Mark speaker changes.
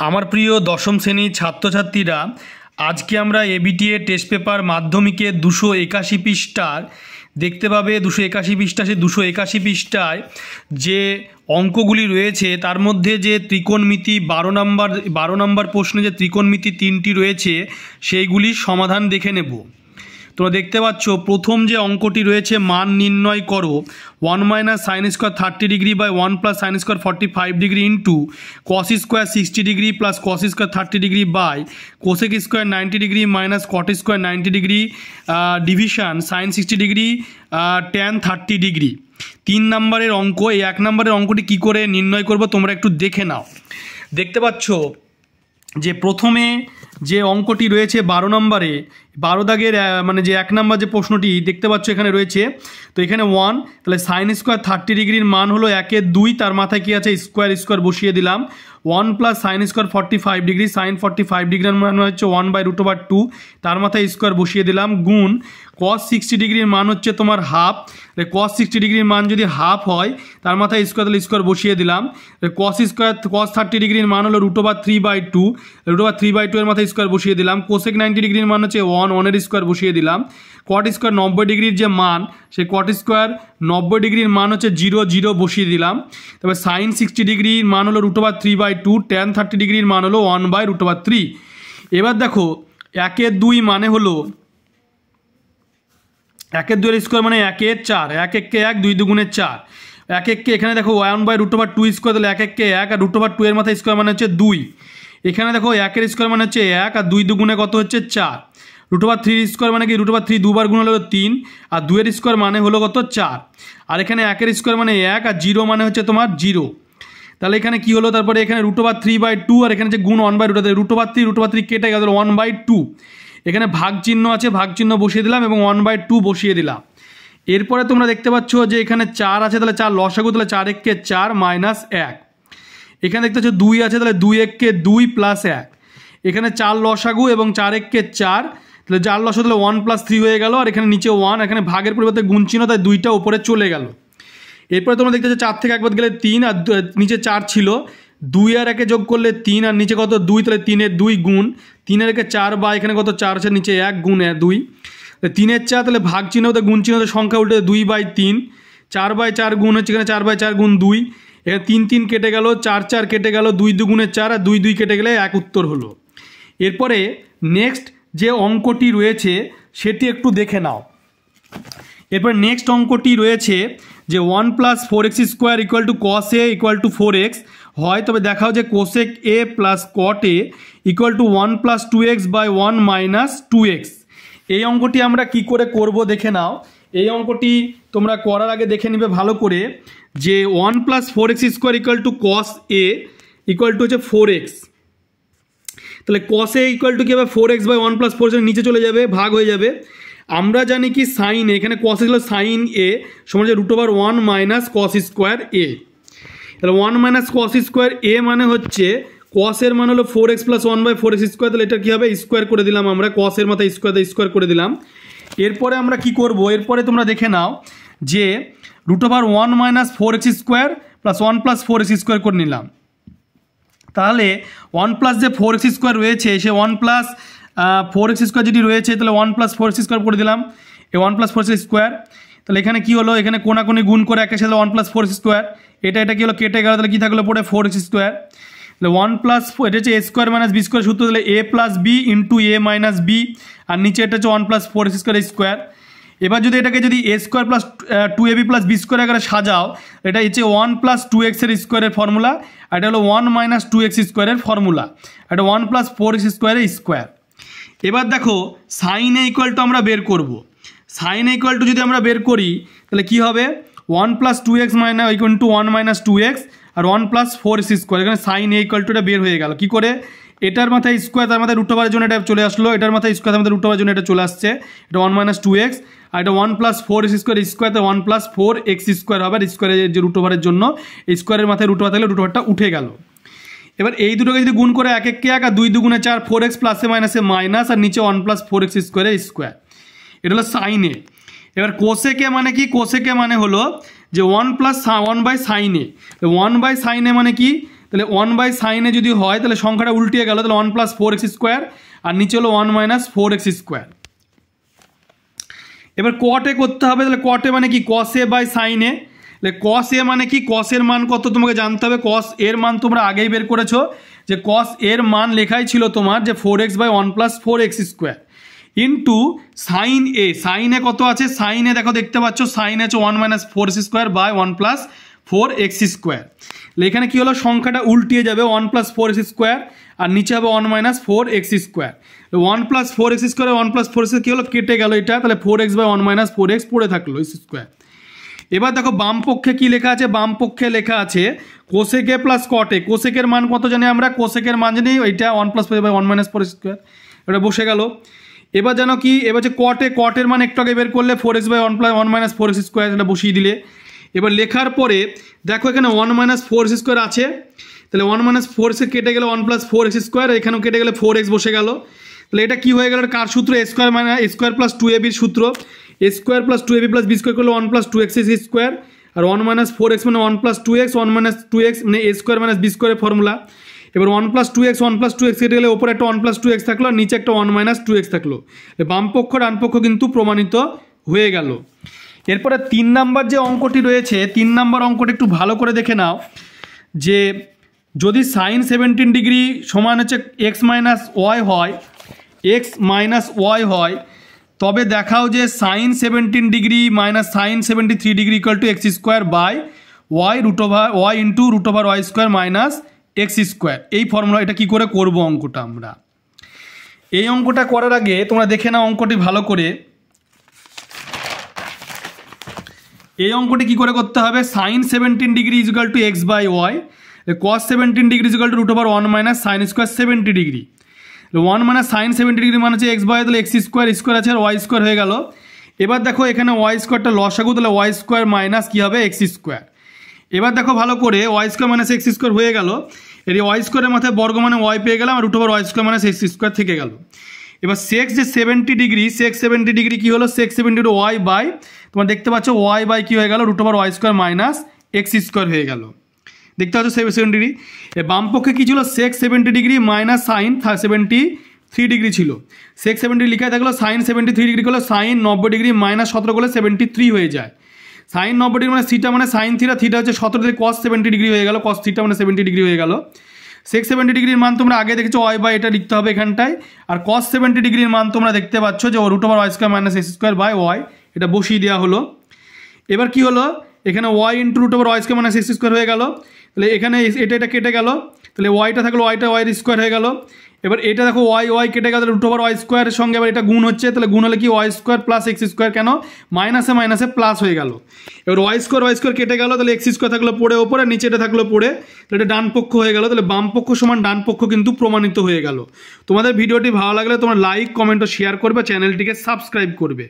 Speaker 1: আমার প্রিয় দশম শ্রেণীর ছাত্রছাত্রীরা, আজকে আমরা এবিটিএ টেস্ট পেপার মাধ্যমিকে 281 পৃষ্ঠার দেখতে পাবে। 281 পৃষ্ঠা, সেই 281 পৃষ্ঠায় যে অঙ্কগুলি রয়েছে তার মধ্যে যে ত্রিকোণমিতি 12 নম্বর প্রশ্নে যে ত্রিকোণমিতি 3টি রয়েছে সেইগুলির সমাধান দেখে নেব। তোমরা দেখতে পাচ্ছ প্রথম যে অঙ্কটি রয়েছে, মান নির্ণয় করো 1 - sin square 30 degree by 1 + sin square 45 degree into cos square 60 degree plus cos square 30 degree by cosec square 90 degree minus cot square 90 degree division sin 60 degree tan 30 degree. 3 নম্বরের অঙ্ক। এই 1 নম্বরের অঙ্কটি কি করে নির্ণয় করব তোমরা একটু দেখে নাও। দেখতে পাচ্ছ যে প্রথমে যে অঙ্কটি রয়েছে 12 নম্বরে, 12 দাগের মানে যে 1 নম্বর যে প্রশ্নটি দেখতে পাচ্ছ এখানে রয়েছে। তো এখানে 1, তাহলে সাইন স্কোয়ার 30 ডিগ্রির মান হলো 1 2, তার মাথায় কি আছে স্কোয়ার বসিয়ে দিলাম। 1 + sin স্কোয়ার 45 ডিগ্রি, সাইন 45 ডিগ্রির মান হচ্ছে 1/√2, তার মাথায় স্কোয়ার বসিয়ে দিলাম, গুণ cos 60 ডিগ্রির মান হচ্ছে তোমার হাফ। cos 60 ডিগ্রির মান যদি হাফ হয় তার মাথায় স্কোয়ার, তাহলে স্কোয়ার বসিয়ে দিলাম। cos 30 ডিগ্রির মান হলো √3/2, √3/2 এর মাথায় স্কোয়ার বসিয়ে দিলাম। কোসেক 90 ডিগ্রির মান হচ্ছে 1 এর স্কোয়ার বসিয়ে দিলাম। কট স্কোয়ার 90 ডিগ্রির যে মান, সেই কট স্কোয়ার 90 ডিগ্রির মান হচ্ছে 0 বসিয়ে দিলাম। তবে সাইন 60 ডিগ্রির মান হলো √3/2, tan 30 ডিগ্রির মান হলো 1/√3। এবার দেখো 1 2 মানে হলো 1 2 এর স্কোয়ার মানে 1 4, 1 1 1, 2 2 4, 1 1 এখানে দেখো 1/√2 স্কোয়ার, তাহলে 1 1 1 আর √2 এর মাথায় স্কোয়ার মানে হচ্ছে 2। এখানে দেখো 1 এর স্কোয়ার মানে হচ্ছে 1 আর 2 2 কত হচ্ছে 4। √3 স্কোয়ার মানে কি √3 দুবার গুণ হলো 3 আর 2 এর স্কোয়ার মানে হলো কত 4। আর এখানে 1 এর স্কোয়ার মানে 1 আর 0 মানে হচ্ছে তোমার 0। তাহলে এখানে কি হলো, তারপরে এখানে √3/2 আর এখানে যে গুণ 1/√3, √3 কেটে গেল 1/2। এখানে ভাগ চিহ্ন আছে, ভাগ চিহ্ন বসিয়ে দিলাম এবং 1/2 বসিয়ে দিলাম। এরপরে তোমরা দেখতে পাচ্ছ যে এখানে 4 আছে, তাহলে 4 লসাগু, তাহলে 4 1 4 -1। এখানে দেখতে পাচ্ছ 2 আছে, তাহলে 2 1 2 + 1। এখানে 4 লসাগু এবং 4 1 4, তাহলে 4 লসাগু, তাহলে 1 + 3 হয়ে গেল। আর এখানে নিচে 1, এখানে ভাগের পরিবর্তে গুণ চিহ্ন, তাই 2টা উপরে চলে গেল। এরপরে তোমরা দেখতে পাচ্ছ 4 থেকে 1 বাদ গেলে 3 আর নিচে 4 ছিল, 2 আর 1 যোগ করলে 3 আর নিচে কত 2, তাহলে 3 এর 2 গুণ 3 এর 1 4 বা এখানে কত 4 আছে, নিচে 1 গুণ 2, 3 এর 4, তাহলে ভাগ চিহ্নতে গুণ চিহ্নতে সংখ্যা উল্টে 2/3, 4/4 গুণ হচ্ছে এখানে 4/4 গুণ 2, এখানে 3 3 কেটে গেল, 4 4 কেটে গেল, 2 2 গুণে 4 আর 2 2 কেটে গেলে 1 উত্তর হলো। এরপরে নেক্সট যে অঙ্কটি রয়েছে সেটি একটু দেখে নাও। এরপর নেক্সট অঙ্কটি রয়েছে যে 1 + 4x² = cos a = 4x হয়, তবে দেখাও যে cosec a + cot a = 1 + 2x by 1 - 2x। এই অঙ্কটি আমরা কি করে করব দেখে নাও। এই অঙ্কটি তোমরা করার আগে দেখে নিবে ভালো করে যে 1 + 4x² = cos a = হচ্ছে 4x। তাহলে cos a = কি হবে 4x by 1 + 4 নিচে চলে যাবে, ভাগ হয়ে যাবে। আমরা জানি কি সাইন এ, এখানে cos ছিল সাইন এ সমান যে √1 - cos স্কোয়ার a। তাহলে 1 - cos স্কোয়ার a মানে হচ্ছে cos এর মান হলো 4x + 1/4x², তাহলে এটা কি হবে স্কোয়ার করে দিলাম আমরা, cos এর মাথায় স্কোয়ার করে দিলাম। এরপরে আমরা কি করব, এরপরে তোমরা দেখে নাও যে √1 - 4x² + 1 + 4x² করে নিলাম। তাহলে 1 + যে 4x² রয়েছে সে 1 + 4x² যেটি রয়েছে, তাহলে 1 + 4x² করে দিলাম, এই 1 + 4x²। তাহলে এখানে কি হলো, এখানে কোনাকুনি গুণ করে একের সাথে 1 + 4x², এটা কি হলো কেটে গেল, তাহলে কি থাকলো পড়ে 4x²। তাহলে 1 + এটা হচ্ছে a² - b² সূত্র, তাহলে a + b × a - b, আর নিচে এটা হচ্ছে 1 + 4x² এবার যদি এটাকে যদি a² + 2ab + b² আকারে সাজাও, এটা হচ্ছে 1 + 2x এর স্কোয়ারের ফর্মুলা, আর এটা হলো 1 - 2x² এর ফর্মুলা, এটা 1 + 4x² এর স্কোয়ার। এবার দেখো সাইন a = আমরা বের করব। সাইন a = যদি আমরা বের করি তাহলে কি হবে 1 + 2x - 1 - 2x আর 1 + 4x²। এখানে সাইন a = এটা বের হয়ে গেল কি করে, এটার মাথায় স্কোয়ার তার মাথায় √এর জন্য এটা চলে আসলো, এটার মাথায় স্কোয়ার তার মাথায় √এর জন্য এটা চলে আসছে, এটা 1 - 2x আর এটা 1 + 4x² স্কোয়ার, 1 + 4x² হবে, আর স্কোয়ারের যে √এর জন্য এই স্কোয়ারের মাথায় √, থাকলে √টা উঠে গেল। এবার এই দুটোকে যদি গুণ করে 1 1 1 আর 2 2 4, 4x + - মাইনাস আর নিচে 1 + 4x² এর স্কোয়ার, এটা হলো সাইন এ। এবার কোসেক এ মানে কি, কোসেক এ মানে হলো যে 1 + 1/sin a, 1/sin a মানে কি তাহলে 1/sin যদি হয় তাহলে সংখ্যাটা উল্টিয়ে গেল, তাহলে 1 + 4x স্কোয়ার আর নিচে হলো 1 - 4x স্কোয়ার। এবার কটে করতে হবে, তাহলে কটে মানে কি cos a by sin a, তাহলে cos a মানে কি cos এর মান কত তোমাকে জানতে হবে। cos এর মান তোমরা আগেই বের করেছো যে cos এর মান লেখাই ছিল তোমার যে 4x by 1 + 4x square into sin a। sin a কত আছে, sin a দেখো দেখতে পাচ্ছ sin a আছে 1 - 4x square by 1 + 4x square. এখানে কি হলো সংখ্যাটা উল্টিয়ে যাবে 1 + 4x স্কোয়ার আর নিচে হবে 1 - 4x square. 1 + 4x square 1 + 4x কি হলো কেটে গেল এটা, তাহলে 4x বাই 1 - 4x পড়ে থাকলো স্কোয়ার। এবার দেখো বাম পক্ষে কি লেখা আছে, বাম পক্ষে লেখা আছে cosec a plus cot a। cosec এর মান কত জানি আমরা, cosec এর মান জানি এটা 1 + 4 বাই 1 - 4x স্কোয়ার, এটা বসে গেল। এবার জানো কি, এবার যে cot এর মান একটু আগে বের করলে 4x বাই 1 + 1 - 4x স্কোয়ার, এটা বসিয়ে দিলে। এবার লেখার পরে দেখো এখানে 1 - 4x স্কোয়ার আছে, তাহলে 1 - 4x কেটে গেলে 1 + 4x স্কোয়ার, এখানেও কেটে গেলে 4x বসে গেল। তাহলে এটা কি হয়ে গেল, কার সূত্র, a square - a square + 2ab সূত্র। a square + 2ab + b square করলে 1 + 2x স্কোয়ার আর 1 - 4x মানে 1 + 2x, 1 - 2x মানে a স্কোয়ার - b স্কোয়ারের ফর্মুলা। এবার 1 + 2x 1 + 2x কেটে গেলে ওপরে একটা 1 + 2x থাকলো আর নিচে একটা 1 - 2x থাকলো। বাম পক্ষ ডান পক্ষ কিন্তু প্রমাণিত হয়ে গেল। এরপরে 3 নাম্বার যে অঙ্কটি রয়েছে, 3 নাম্বার অঙ্কটি একটু ভালো করে দেখে নাও যে যদি sin 17 ডিগ্রি সমান হচ্ছে x - y হয়, x - y হয়, তবে দেখাও যে sin 17 degree - sin 73 degree = x square by y into √y square minus x square. এই ফর্মুলা, এটা কি করে করব অঙ্কটা আমরা। এই অঙ্কটা করার আগে তোমরা দেখে নাও অঙ্কটি ভালো করে। এই অঙ্কটি কি করে করতে হবে, sin 17 degree = x by y, cos 17 degree = √1 - sin square 70 degree. 1 - sin 70 degree মানে হচ্ছে x বাই, তাহলে x স্কোয়ার স্কোয়ার আছে আর y স্কোয়ার হয়ে গেল। এবার দেখো এখানে y স্কোয়ারটা লসাগু, তাহলে y স্কোয়ার মাইনাস কী হবে x স্কোয়ার। এবার দেখো ভালো করে y স্কোয়ার - x স্কোয়ার হয়ে গেল, এর y স্কোয়ারের মাথায় বর্গ মানে y পেয়ে গেলাম আর √y স্কোয়ার - x স্কোয়ার থেকে গেল। এবার sec যে 70 ডিগ্রি, sec 70 ডিগ্রি কি হলো, sec 70 y বাই তোমার দেখতে পাচ্ছ y বাই কি হয়ে গেল √y square minus x square হয়ে গেল। দেখতে পাচ্ছ 70 ডিগ্রি। বাম পক্ষে কি ছিল, sec 70 degree minus sin 73 degree ছিল। sec 70 লিখায় থাকলো, sin 73 ডিগ্রি করলে sin 90 ডিগ্রি মাইনাস 17 করলে 73 হয়ে যায়। sin 90 ডিগ্রি মানে থিটা মানে sin থিটা, থিটা হচ্ছে 17 ডিগ্রি, cos 70 ডিগ্রি হয়ে গেল, cos থিটা মানে 70 ডিগ্রি হয়ে গেল। sec 70 ডিগ্রির মান তোমরা আগে দেখেছো y বাই, এটা লিখতে হবে এখানটায়। আর cos 70 ডিগ্রির মান তোমরা দেখতে পাচ্ছ যে √y square minus x square by y, এটা বসিয়ে দেওয়া হলো। এবার কি হলো, এখানে y into √y square minus x square হয়ে গেল, তাহলে এখানে এটা কেটে গেল, তাহলে yটা থাকলো y স্কোয়ার হয়ে গেল। এবার এটা দেখো y কেটে গেল, √y স্কোয়ারের সঙ্গে এবার এটা গুণ হচ্ছে, তাহলে গুণ হলে কি y square plus x square, কেন মাইনাসে মাইনাসে প্লাস হয়ে গেল। এবার y স্কোয়ার কেটে গেল, তাহলে x স্কোয়ার থাকলো পড়ে ওপরে, নিচে এটা থাকলো পড়ে, তাহলে এটা ডান পক্ষ হয়ে গেল। তাহলে বাম পক্ষ সমান ডান পক্ষ কিন্তু প্রমাণিত হয়ে গেল। তোমাদের ভিডিওটি ভালো লাগলে তোমরা লাইক কমেন্ট ও শেয়ার করবে, চ্যানেলটিকে সাবস্ক্রাইব করবে।